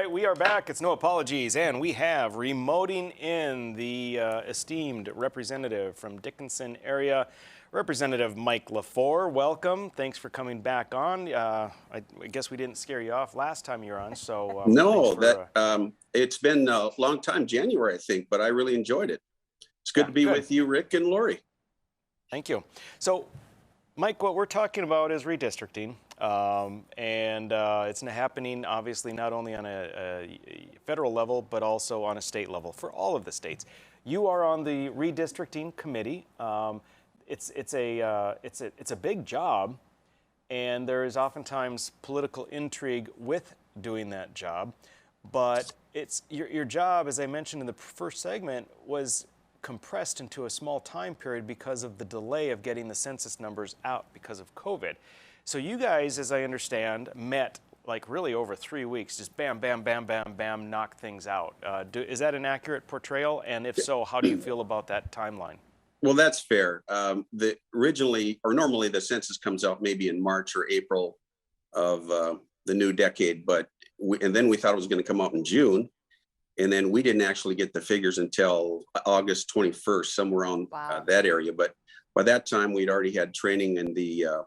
right, we are back. It's No Apologies, and we have remoting in the esteemed representative from Dickinson area, Representative Mike Lefor. Welcome. Thanks for coming back on. I guess we didn't scare you off last time you were on, so no, it's been a long time, January, I think, but I really enjoyed it. It's good to be with you, Rick and Lori. Thank you. So, Mike, what we're talking about is redistricting, and it's happening obviously not only on a federal level but also on a state level for all of the states. You are on the redistricting committee. It's a big job, and there is oftentimes political intrigue with doing that job. But it's your job, as I mentioned in the first segment, was compressed into a small time period because of the delay of getting the census numbers out because of COVID. So you guys, as I understand, met like really over 3 weeks, just bam, bam, bam, bam, bam, knock things out. Is that an accurate portrayal? And if so, how do you feel about that timeline? Well, that's fair. Normally the census comes out maybe in March or April of the new decade, and then we thought it was going to come out in June. And then we didn't actually get the figures until August 21st, somewhere around that area. But by that time, we'd already had training in the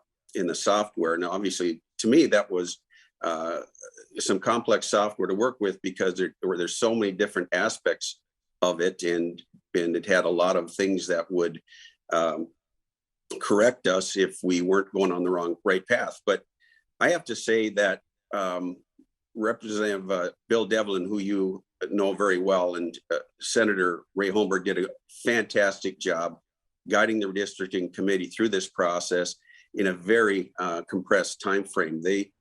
software. Now, obviously, to me, that was some complex software to work with because there's so many different aspects of it, and it had a lot of things that would correct us if we weren't going on the right path. But I have to say that Representative Bill Devlin, who you know very well, and Senator Ray Holmberg did a fantastic job guiding the redistricting committee through this process in a very compressed time frame. They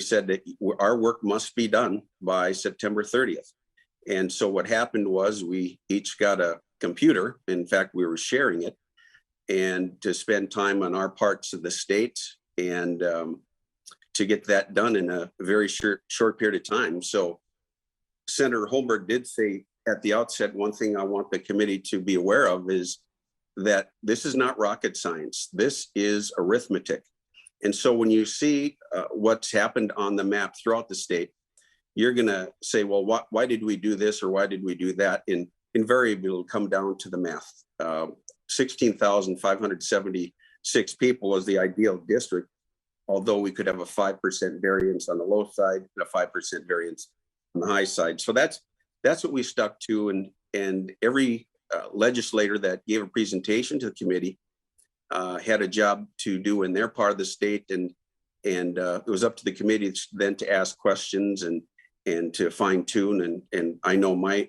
said that our work must be done by September 30th. And so what happened was we each got a computer. In fact, we were sharing it, and to spend time on our parts of the state and to get that done in a very short period of time. So Senator Holmberg did say at the outset, one thing I want the committee to be aware of is that this is not rocket science. This is arithmetic. And so when you see what's happened on the map throughout the state, you're going to say, well, why did we do this or why did we do that? And invariably, it'll come down to the math. 16,576 people was the ideal district, although we could have a 5% variance on the low side and a 5% variance on the high side. So that's what we stuck to. And every legislator that gave a presentation to the committee had a job to do in their part of the state. And it was up to the committee then to ask questions and to fine tune. And I know my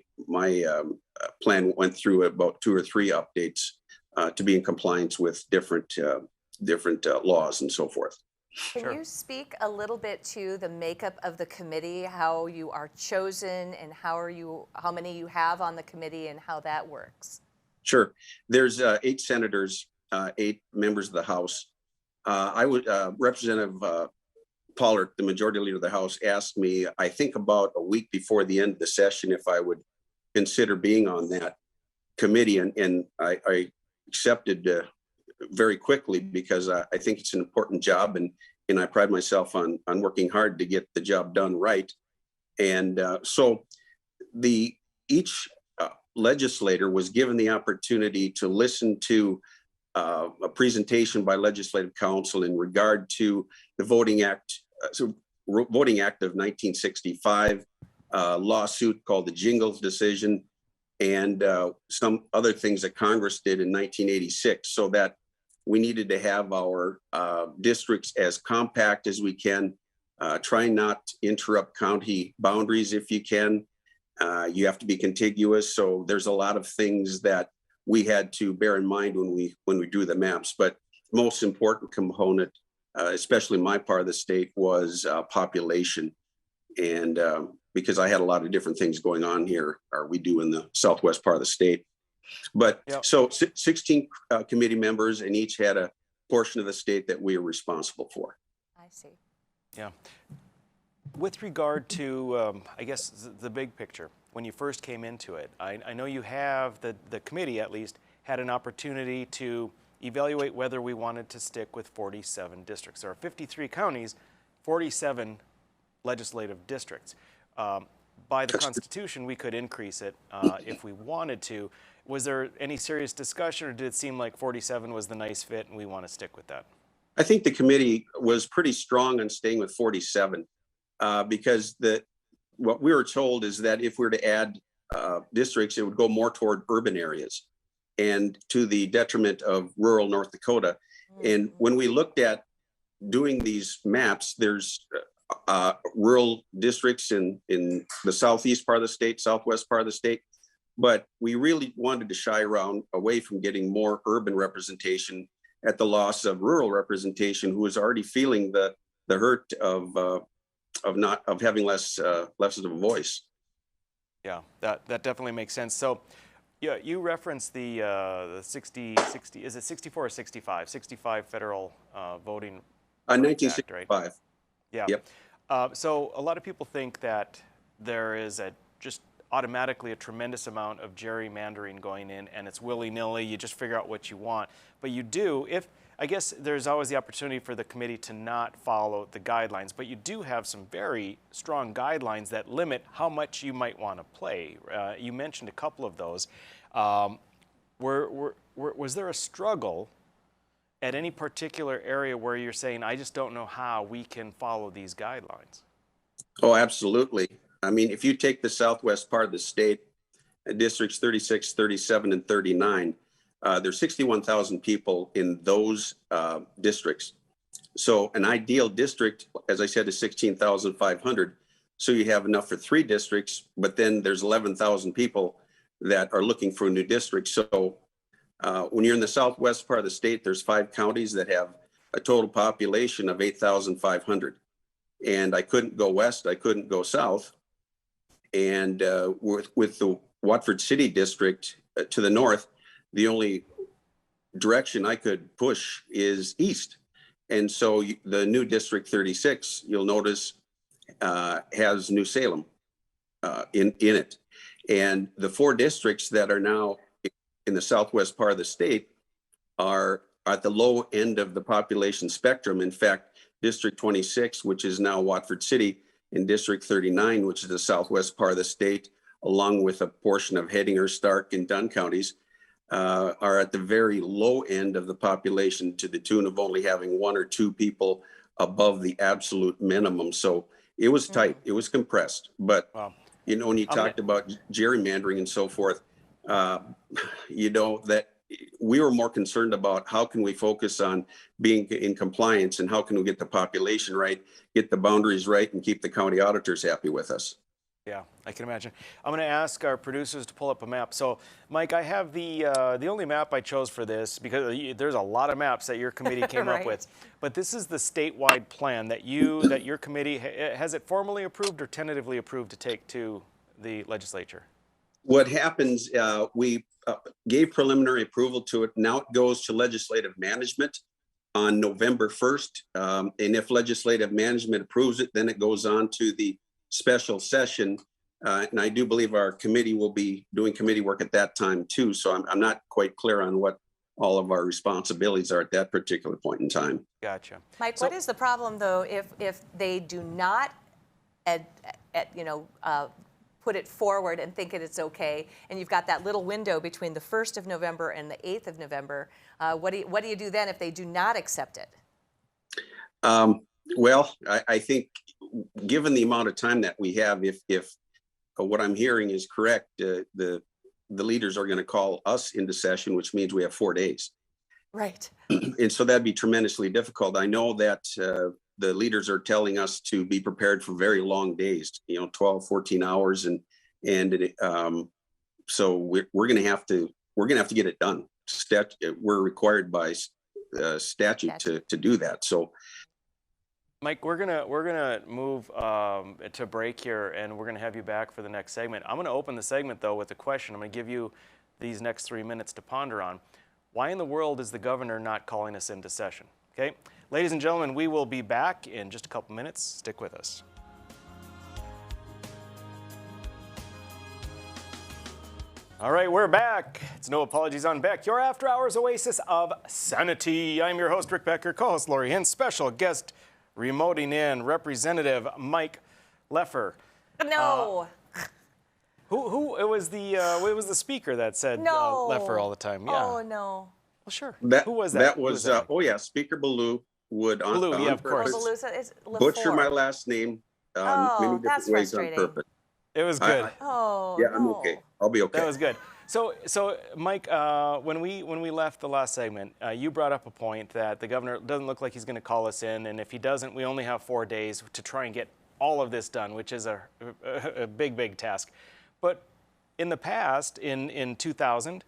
plan went through about 2 or 3 updates to be in compliance with different laws and so forth. Can you speak a little bit to the makeup of the committee, how you are chosen and how many you have on the committee and how that works? Sure. There's 8 senators, 8 members of the House. Representative Pollard, the majority leader of the House, asked me, I think about a week before the end of the session, if I would consider being on that committee. And I accepted very quickly because I think it's an important job, and I pride myself on working hard to get the job done right. And so each legislator was given the opportunity to listen to a presentation by Legislative Council in regard to the Voting Act of 1965, lawsuit called the Jingles decision, and some other things that Congress did in 1986, so that we needed to have our districts as compact as we can, try not to interrupt county boundaries if you can. You have to be contiguous. So there's a lot of things that we had to bear in mind when we drew the maps. But most important component, especially my part of the state, was population. And because I had a lot of different things going on here, or we do in the southwest part of the state. But so 16 committee members, and each had a portion of the state that we are responsible for. I see. Yeah. With regard to, I guess, the big picture, when you first came into it, I know you have, the committee at least, had an opportunity to evaluate whether we wanted to stick with 47 districts. There are 53 counties, 47 legislative districts. by the Constitution, we could increase it if we wanted to. Was there any serious discussion, or did it seem like 47 was the nice fit and we want to stick with that? I think the committee was pretty strong on staying with 47 because what we were told is that if we were to add districts, it would go more toward urban areas and to the detriment of rural North Dakota. And when we looked at doing these maps, there's rural districts in the southeast part of the state, southwest part of the state, but we really wanted to shy away from getting more urban representation at the loss of rural representation, who is already feeling the hurt of having less of a voice. Yeah, that definitely makes sense. So, yeah, you referenced the 60, is it 64 or 65? 65 federal voting 1965. Act, right? Yeah. Yep. So a lot of people think that there is just automatically a tremendous amount of gerrymandering going in, and it's willy-nilly, you just figure out what you want. But you do, I guess there's always the opportunity for the committee to not follow the guidelines, but you do have some very strong guidelines that limit how much you might want to play. You mentioned a couple of those. Was there a struggle at any particular area where you're saying, I just don't know how we can follow these guidelines? Oh, absolutely. I mean, if you take the southwest part of the state, districts 36, 37, and 39, there's 61,000 people in those districts. So an ideal district, as I said, is 16,500. So you have enough for 3 districts, but then there's 11,000 people that are looking for a new district. So when you're in the southwest part of the state, there's 5 counties that have a total population of 8,500. And I couldn't go west, I couldn't go south. And with the Watford City District to the north, the only direction I could push is east. And so the new District 36, you'll notice, has New Salem in it. And the 4 districts that are now in the southwest part of the state are at the low end of the population spectrum. In fact, District 26, which is now Watford City, and District 39, which is the southwest part of the state, along with a portion of Hettinger, Stark, and Dunn counties, are at the very low end of the population, to the tune of only having 1 or 2 people above the absolute minimum. So it was tight, it was compressed. But, wow. You know, when you talked about gerrymandering and so forth, you know, that we were more concerned about how can we focus on being in compliance and how can we get the population right, get the boundaries right, and keep the county auditors happy with us. Yeah, I can imagine. I'm going to ask our producers to pull up a map. So, Mike, I have the only map I chose for this, because there's a lot of maps that your committee came right. up with. But this is the statewide plan that your committee has it formally approved or tentatively approved to take to the legislature. What happens? We gave preliminary approval to it. Now it goes to legislative management on November 1st, and if legislative management approves it, then it goes on to the special session, and I do believe our committee will be doing committee work at that time too. So I'm not quite clear on what all of our responsibilities are at that particular point in time. Gotcha. Mike, what is the problem though if they do not, put it forward and think it's okay, and you've got that little window between the 1st of November and the 8th of November? What do you do then if they do not accept it? Well, I think given the amount of time that we have, if what I'm hearing is correct, the leaders are going to call us into session, which means we have 4 days. Right. And so that'd be tremendously difficult. I know that the leaders are telling us to be prepared for very long days, 12, 14 hours. So we're going to have to get it done. We're required by statute to do that. So, Mike, we're gonna move to break here, and we're gonna have you back for the next segment. I'm gonna open the segment though with a question. I'm gonna give you these next 3 minutes to ponder on. Why in the world is the governor not calling us into session? Okay, ladies and gentlemen, we will be back in just a couple minutes. Stick with us. All right, we're back. It's No Apologies on Beck, your after-hours oasis of sanity. I'm your host, Rick Becker, co-host Lori Hinn, special guest remoting in, Representative Mike Lefor. No. Who it was the speaker that said No. Lefor all the time. Yeah. Oh, no. Well, sure. That, Who was that? that Who was, that? oh yeah, Speaker Ballou would on, Ballou, yeah, on of course. Oh, purpose Belusa is butcher my Lefor. last name many Oh, different that's ways on frustrating. purpose. It was good. Oh, Yeah, no. I'm okay. I'll be okay. That was good. So Mike, when we left the last segment, you brought up a point that the governor doesn't look like he's going to call us in, and if he doesn't, we only have 4 days to try and get all of this done, which is a big task. But in the past, in 2000,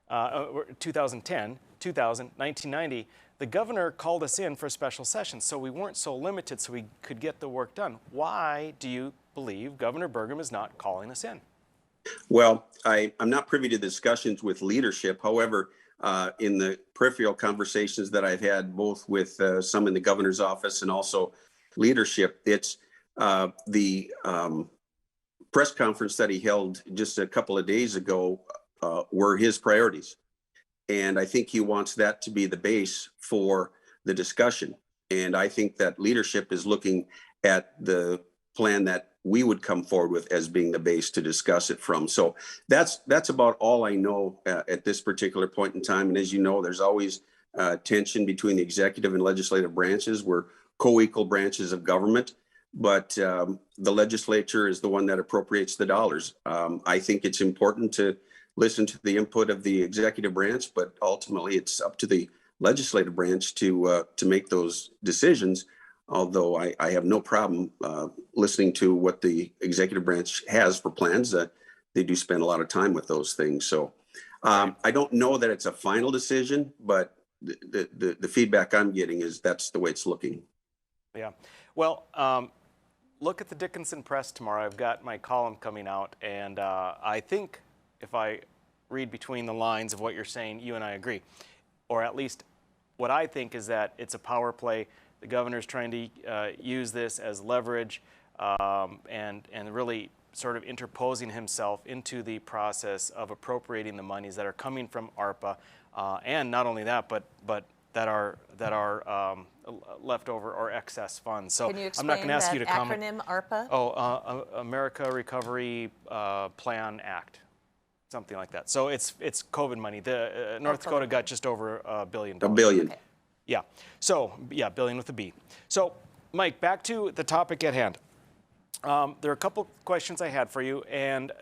2010, 2000, 1990, the governor called us in for a special session, so we weren't so limited, so we could get the work done. Why do you believe Governor Burgum is not calling us in? Well, I'm not privy to discussions with leadership. However, in the peripheral conversations that I've had, both with some in the governor's office and also leadership, it's the press conference that he held just a couple of days ago were his priorities. And I think he wants that to be the base for the discussion. And I think that leadership is looking at the plan that we would come forward with as being the base to discuss it from. So that's about all I know at this particular point in time. And as you know, there's always tension between the executive and legislative branches. We're co-equal branches of government, but the legislature is the one that appropriates the dollars. I think it's important to listen to the input of the executive branch, but ultimately it's up to the legislative branch to make those decisions. Although I have no problem listening to what the executive branch has for plans. They do spend a lot of time with those things. So I don't know that it's a final decision, but the feedback I'm getting is that's the way it's looking. Yeah. Well, look at the Dickinson Press tomorrow. I've got my column coming out, and I think if I read between the lines of what you're saying, you and I agree. Or at least what I think is that it's a power play. The governor's trying to use this as leverage and really sort of interposing himself into the process of appropriating the monies that are coming from ARPA, and not only that, but that are leftover or excess funds. So Can you I'm not going to ask you to comment. acronym ARPA? Oh, America Recovery Plan Act, something like that. So it's COVID money. The North Dakota got just over $1 billion. $1 billion. Okay. Yeah. So, yeah, billion with a B. So, Mike, back to the topic at hand. There are a couple questions I had for you, and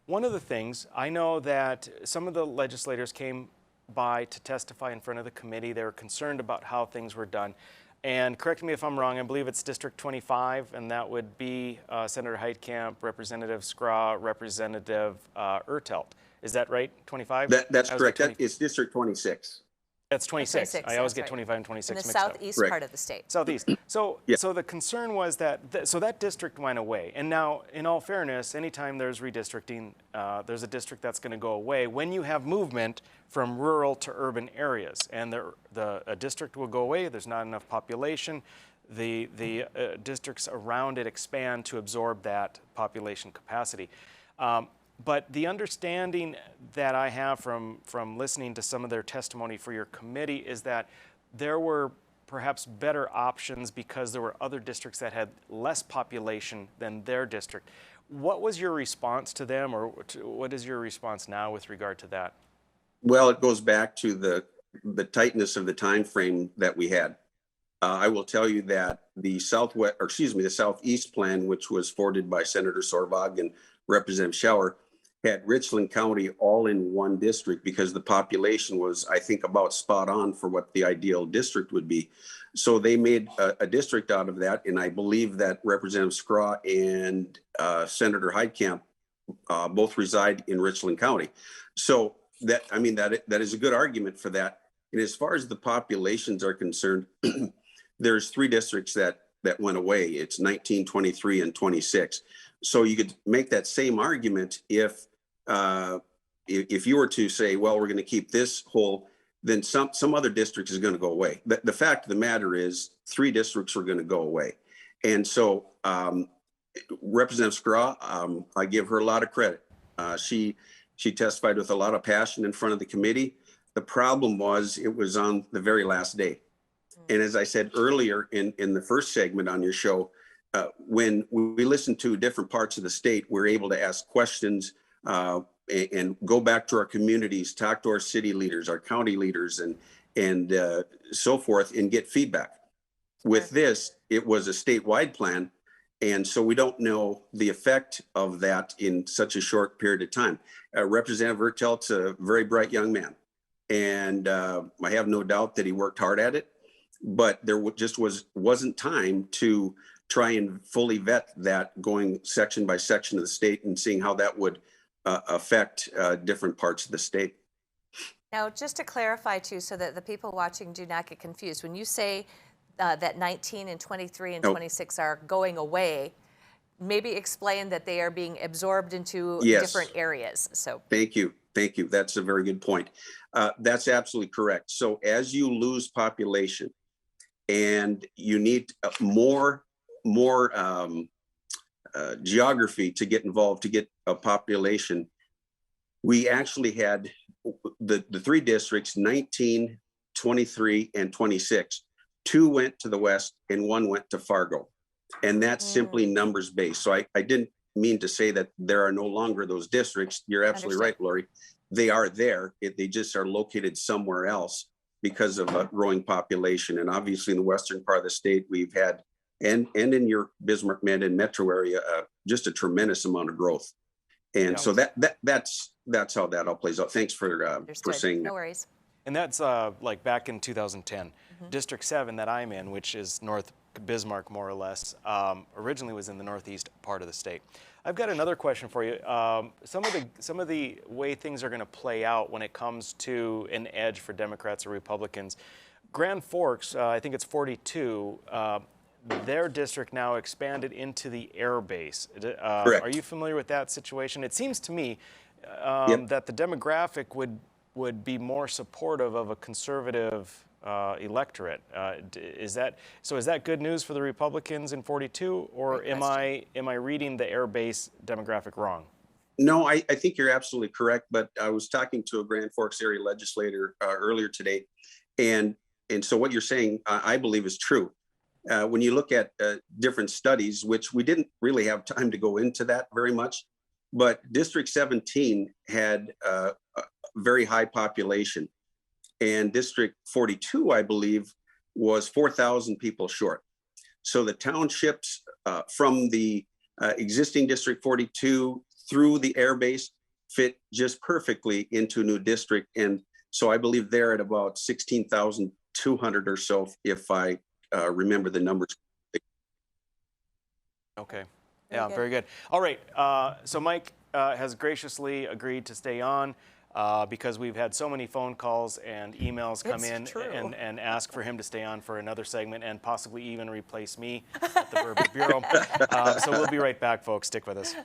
one of the things, I know that some of the legislators came by to testify in front of the committee. They were concerned about how things were done. And correct me if I'm wrong, I believe it's District 25, and that would be Senator Heitkamp, Representative Scraw, Representative Ertelt. Is that right, 25? That's correct. It's District 26. That's 26. 26, I always that's get right. 25 and 26 In the mixed up. southeast Right. part of the state. Southeast. So, Yeah. so the concern was that, so that district went away. And now, in all fairness, anytime there's redistricting, there's a district that's going to go away when you have movement from rural to urban areas. And a district will go away, there's not enough population. The districts around it expand to absorb that population capacity. But the understanding that I have from listening to some of their testimony for your committee is that there were perhaps better options because there were other districts that had less population than their district. What was your response to them, or what is your response now with regard to that? Well, it goes back to the tightness of the time frame that we had. I will tell you that the Southeast plan, which was forwarded by Senator Sorvag and Representative Schauer, had Richland County all in one district because the population was, I think, about spot on for what the ideal district would be. So they made a district out of that, and I believe that Representative Scraw and Senator Heitkamp both reside in Richland County. So that is a good argument for that. And as far as the populations are concerned, there's 3 districts that went away. It's 19, 23, and 26. So you could make that same argument if you were to say, well, we're going to keep this whole, then some other district is going to go away. The fact of the matter is 3 districts are going to go away. And so Representative Scraw, I give her a lot of credit. She testified with a lot of passion in front of the committee. The problem was it was on the very last day. And as I said earlier in the first segment on your show, when we listen to different parts of the state, we're able to ask questions and go back to our communities, talk to our city leaders, our county leaders, and so forth, and get feedback. With this, it was a statewide plan, and so we don't know the effect of that in such a short period of time. Representative Ertelt's a very bright young man, and I have no doubt that he worked hard at it, but there just wasn't time to try and fully vet that, going section by section of the state and seeing how that would affect different parts of the state. Now, just to clarify too, so that the people watching do not get confused, when you say that 19 and 23 and 26 are going away, maybe explain that they are being absorbed into different areas. So thank you. That's a very good point. That's absolutely correct. So as you lose population and you need more geography to get involved, to get a population, we actually had the three districts, 19, 23, and 26. 2 went to the west and 1 went to Fargo. And that's simply numbers based. So I didn't mean to say that there are no longer those districts. You're absolutely right, Lori. They are there. They just are located somewhere else because of a growing population. And obviously in the western part of the state, we've had, and in your Bismarck, Mandan metro area, just a tremendous amount of growth. And so that's how that all plays out. Thanks for saying that. No worries. And that's like back in 2010. District 7 that I'm in, which is North Bismarck more or less, originally was in the northeast part of the state. I've got another question for you. Some of the way things are going to play out when it comes to an edge for Democrats or Republicans. Grand Forks, I think it's 42, their district now expanded into the air base. Are you familiar with that situation? It seems to me that the demographic would be more supportive of a conservative electorate. Is that good news for the Republicans in 42, or am I reading the air base demographic wrong? No, I think you're absolutely correct. But I was talking to a Grand Forks area legislator earlier today, and so what you're saying, I believe, is true. When you look at different studies, which we didn't really have time to go into that very much, but District 17 had a very high population. And District 42, I believe, was 4,000 people short. So the townships from the existing District 42 through the air base fit just perfectly into a new district. And so I believe they're at about 16,200 or so, if I remember the numbers. Okay. Yeah, very good. All right. So Mike has graciously agreed to stay on. Because we've had so many phone calls and emails come in and ask for him to stay on for another segment and possibly even replace me at the Bourbon Bureau. So we'll be right back, folks. Stick with us.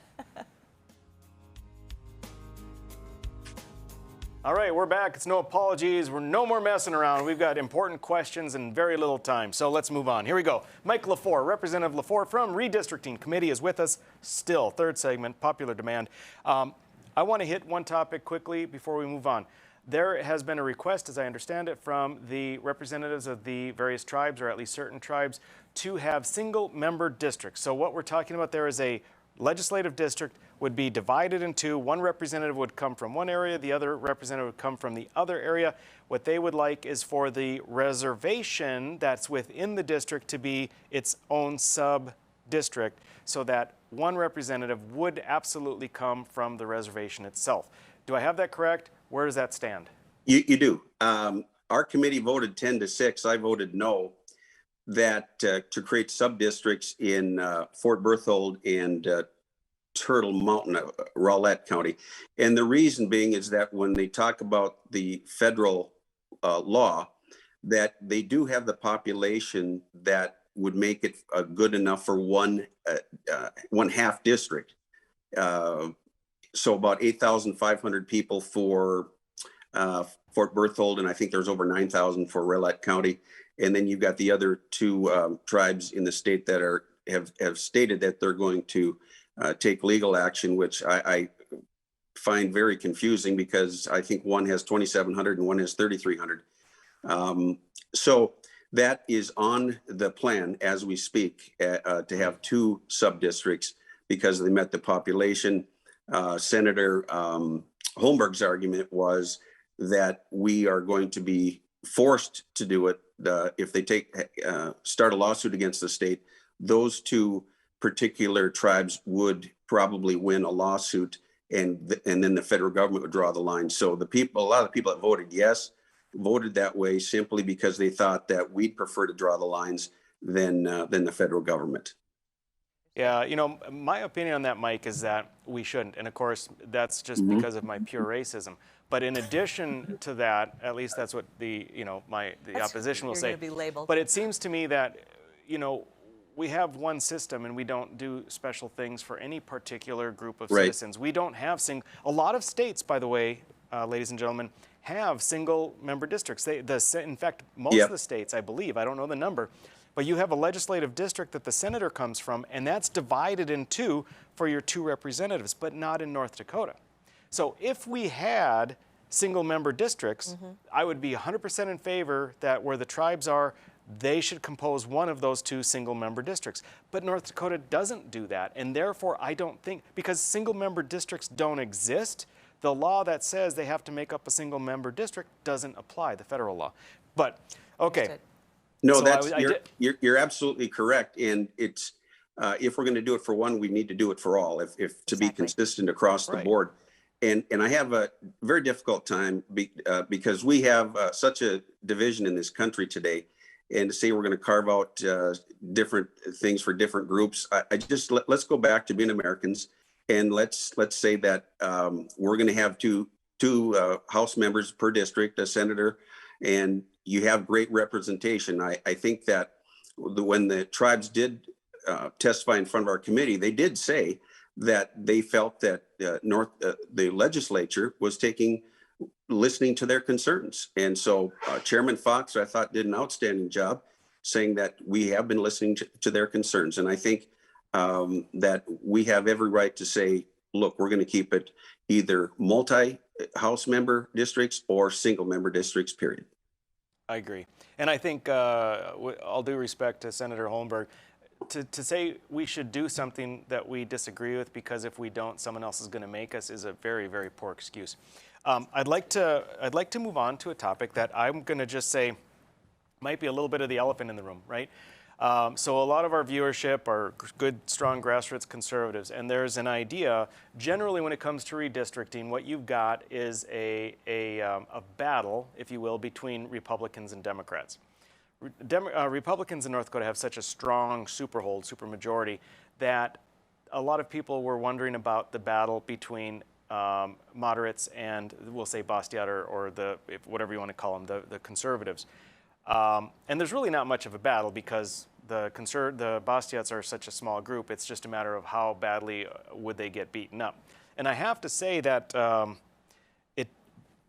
All right, we're back. It's no apologies. We're no more messing around. We've got important questions and very little time. So let's move on. Here we go. Mike Lefor, Representative Lefor from Redistricting Committee, is with us still. Third segment, popular demand. I want to hit one topic quickly before we move on. There has been a request, as I understand it, from the representatives of the various tribes, or at least certain tribes, to have single-member districts. So what we're talking about there is a legislative district would be divided in two. One representative would come from one area, the other representative would come from the other area. What they would like is for the reservation that's within the district to be its own sub-district, so that one representative would absolutely come from the reservation itself. Do I have that correct? Where does that stand? You do. Our committee voted 10-6. I voted no, that to create sub-districts in Fort Berthold and Turtle Mountain, Rowlett County. And the reason being is that when they talk about the federal law, that they do have the population that would make it good enough for one half district. So about 8,500 people for Fort Berthold, and I think there's over 9,000 for Rowlett County. And then you've got the other two tribes in the state that have stated that they're going to take legal action, which I find very confusing, because I think one has 2,700 and one has 3,300. So That is on the plan as we speak, to have 2 sub-districts because they met the population. Senator Holmberg's argument was that we are going to be forced to do it if they start a lawsuit against the state. Those 2 particular tribes would probably win a lawsuit, and then the federal government would draw the line. So a lot of the people that voted yes voted that way simply because they thought that we'd prefer to draw the lines than the federal government. Yeah, you know, my opinion on that, Mike, is that we shouldn't. And of course, that's just because of my pure racism. But in addition to that, at least that's what the opposition will say. You're gonna be labeled. But it seems to me that, you know, we have one system and we don't do special things for any particular group of citizens. We don't have a lot of states, by the way, ladies and gentlemen, have single member districts. In fact, most of the states, I believe, I don't know the number, but you have a legislative district that the senator comes from, and that's divided in 2 for your 2 representatives, but not in North Dakota. So if we had single member districts, I would be 100% in favor that where the tribes are, they should compose one of those 2 single member districts. But North Dakota doesn't do that, and therefore I don't think, because single member districts don't exist, the law that says they have to make up a single member district doesn't apply, the federal law. But, okay. No, so you're absolutely correct. And it's, if we're going to do it for one, we need to do it for all, if to be consistent across the board. And I have a very difficult time because we have such a division in this country today. And to say we're going to carve out different things for different groups, let's go back to being Americans. And let's say that we're going to have two House members per district, a senator, and you have great representation. I think that when the tribes did testify in front of our committee, they did say that they felt that the legislature was listening to their concerns. And so Chairman Fox, I thought, did an outstanding job saying that we have been listening to their concerns. And I think that we have every right to say, look, we're going to keep it either multi-House member districts or single member districts, period. I agree. And I think, all due respect to Senator Holmberg, to say we should do something that we disagree with because if we don't, someone else is going to make us is a very, very poor excuse. I'd like to move on to a topic that I'm going to just say might be a little bit of the elephant in the room, right? So a lot of our viewership are good, strong grassroots conservatives, and there's an idea, generally when it comes to redistricting, what you've got is a battle, if you will, between Republicans and Democrats. Republicans in North Dakota have such a strong supermajority, that a lot of people were wondering about the battle between moderates and, we'll say, Bastiat or whatever you want to call them, the conservatives. And there's really not much of a battle because the Bastiats are such a small group. It's just a matter of how badly would they get beaten up. And I have to say that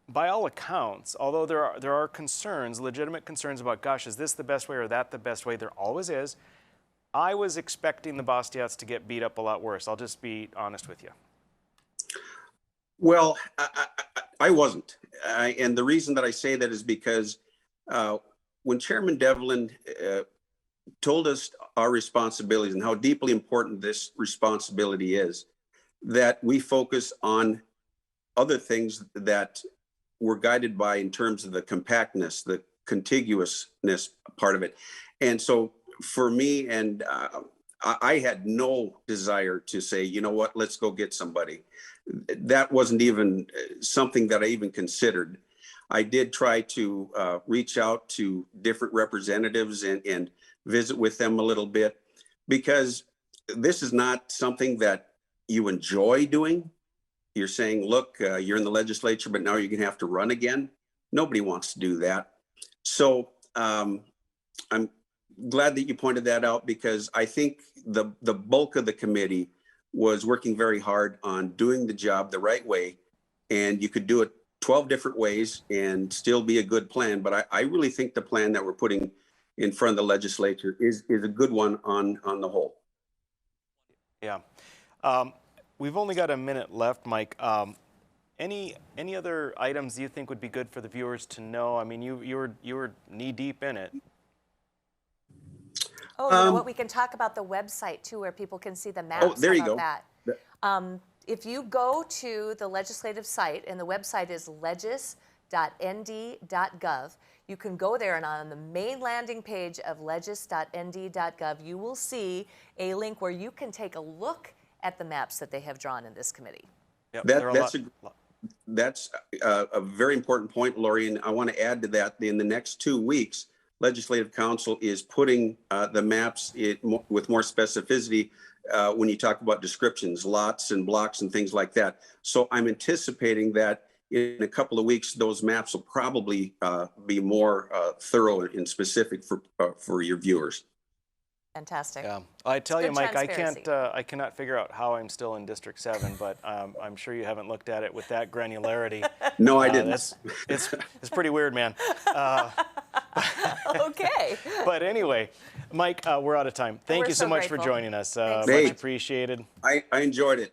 by all accounts, although there are concerns, legitimate concerns about, gosh, is this the best way or that the best way? There always is. I was expecting the Bastiats to get beat up a lot worse. I'll just be honest with you. Well, I wasn't. And the reason that I say that is because when Chairman Devlin told us our responsibilities and how deeply important this responsibility is, that we focus on other things that we're guided by in terms of the compactness, the contiguousness part of it. And so for me, and I had no desire to say, you know what, let's go get somebody. That wasn't even something that I even considered. I did try to reach out to different representatives and visit with them a little bit, because this is not something that you enjoy doing. You're saying, look, you're in the legislature, but now you're going to have to run again. Nobody wants to do that. So I'm glad that you pointed that out, because I think the bulk of the committee was working very hard on doing the job the right way. And you could do it 12 different ways and still be a good plan. But I really think the plan that we're putting in front of the legislature is a good one on the whole. Yeah. We've only got a minute left, Mike. Any other items you think would be good for the viewers to know? I mean, you were knee deep in it. Oh, you know what? We can talk about the website too, where people can see the maps. Oh, there How you about go. that? If you go to the legislative site, and the website is legis.nd.gov, you can go there, and on the main landing page of legis.nd.gov, you will see a link where you can take a look at the maps that they have drawn in this committee. Yep, That's a very important point, Lori, and I want to add to that. In the next 2 weeks, Legislative Council is putting the maps with more specificity when you talk about descriptions, lots and blocks and things like that. So I'm anticipating that in a couple of weeks, those maps will probably be more thorough and specific for your viewers. Fantastic. Yeah, I tell you, Mike, I transparency. cannot figure out how I'm still in District 7, but I'm sure you haven't looked at it with that granularity. No, I didn't. It's pretty weird, man. Okay. But anyway, Mike, we're out of time. Thank you so much for joining us. Much appreciated. I enjoyed it.